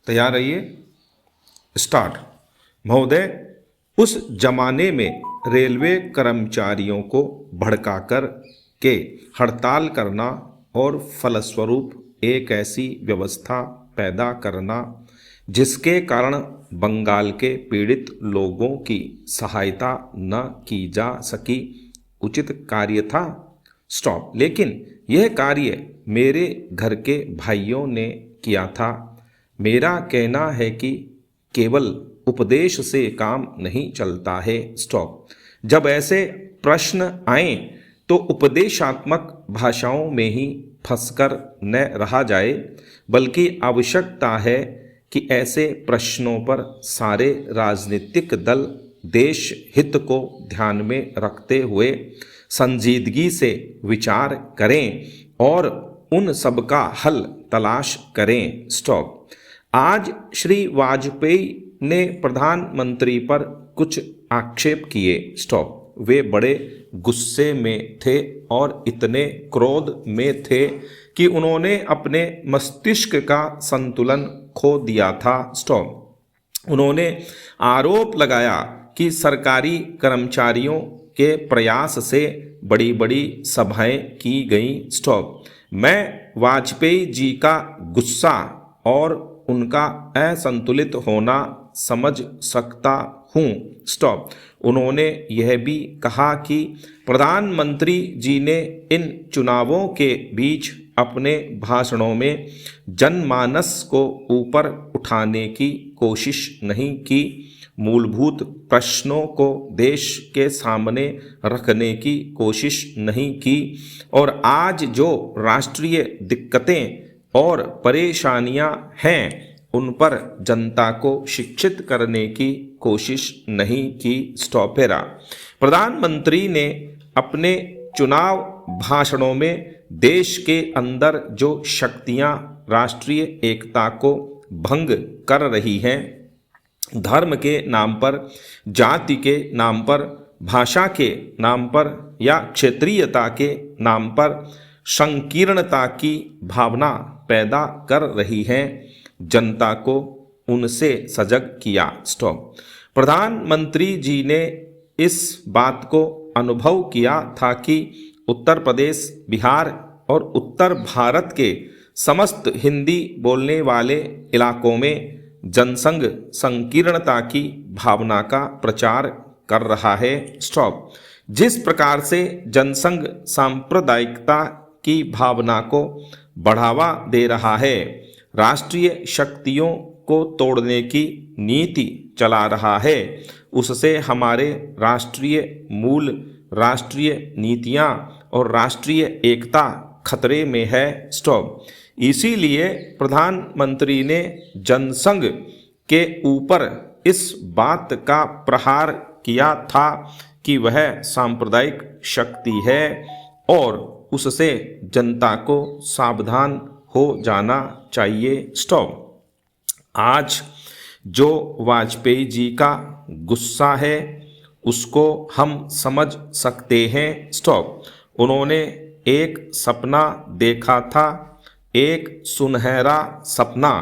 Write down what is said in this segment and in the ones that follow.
तैयार रहिए, स्टार्ट। महोदय, उस जमाने में रेलवे कर्मचारियों को भड़काकर के हड़ताल करना और फलस्वरूप एक ऐसी व्यवस्था पैदा करना जिसके कारण बंगाल के पीड़ित लोगों की सहायता न की जा सकी, उचित कार्य था। स्टॉप। लेकिन यह कार्य मेरे घर के भाइयों ने किया था। मेरा कहना है कि केवल उपदेश से काम नहीं चलता है। स्टॉप। जब ऐसे प्रश्न आए तो उपदेशात्मक भाषाओं में ही फंसकर न रहा जाए, बल्कि आवश्यकता है कि ऐसे प्रश्नों पर सारे राजनीतिक दल देश हित को ध्यान में रखते हुए संजीदगी से विचार करें और उन सबका हल तलाश करें। स्टॉप। आज श्री वाजपेयी ने प्रधानमंत्री पर कुछ आक्षेप किए। स्टॉप। वे बड़े गुस्से में थे और इतने क्रोध में थे कि उन्होंने अपने मस्तिष्क का संतुलन खो दिया था। स्टॉप। उन्होंने आरोप लगाया कि सरकारी कर्मचारियों के प्रयास से बड़ी बड़ी सभाएं की गईं। स्टॉप। मैं वाजपेयी जी का गुस्सा और उनका असंतुलित होना समझ सकता हूँ। स्टॉप। उन्होंने यह भी कहा कि प्रधानमंत्री जी ने इन चुनावों के बीच अपने भाषणों में जनमानस को ऊपर उठाने की कोशिश नहीं की, मूलभूत प्रश्नों को देश के सामने रखने की कोशिश नहीं की, और आज जो राष्ट्रीय दिक्कतें और परेशानियां हैं उन पर जनता को शिक्षित करने की कोशिश नहीं की। स्टॉपेरा। प्रधानमंत्री ने अपने चुनाव भाषणों में देश के अंदर जो शक्तियां राष्ट्रीय एकता को भंग कर रही हैं, धर्म के नाम पर, जाति के नाम पर, भाषा के नाम पर या क्षेत्रीयता के नाम पर संकीर्णता की भावना पैदा कर रही हैं, जनता को उनसे सजग किया। स्टॉप। प्रधानमंत्री जी ने इस बात को अनुभव किया था कि उत्तर प्रदेश, बिहार और उत्तर भारत के समस्त हिंदी बोलने वाले इलाकों में जनसंघ संकीर्णता की भावना का प्रचार कर रहा है। स्टॉप। जिस प्रकार से जनसंघ सांप्रदायिकता की भावना को बढ़ावा दे रहा है, राष्ट्रीय शक्तियों को तोड़ने की नीति चला रहा है, उससे हमारे राष्ट्रीय मूल, राष्ट्रीय नीतियां और राष्ट्रीय एकता खतरे में है। स्टॉप। इसीलिए प्रधानमंत्री ने जनसंघ के ऊपर इस बात का प्रहार किया था कि वह सांप्रदायिक शक्ति है और उससे जनता को सावधान हो जाना चाहिए। स्टॉप। आज जो वाजपेयी जी का गुस्सा है उसको हम समझ सकते हैं। स्टॉप। उन्होंने एक सपना देखा था, एक सुनहरा सपना,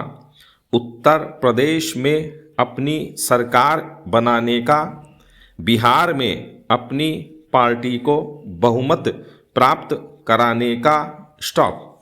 उत्तर प्रदेश में अपनी सरकार बनाने का, बिहार में अपनी पार्टी को बहुमत प्राप्त कराने का। स्टॉप।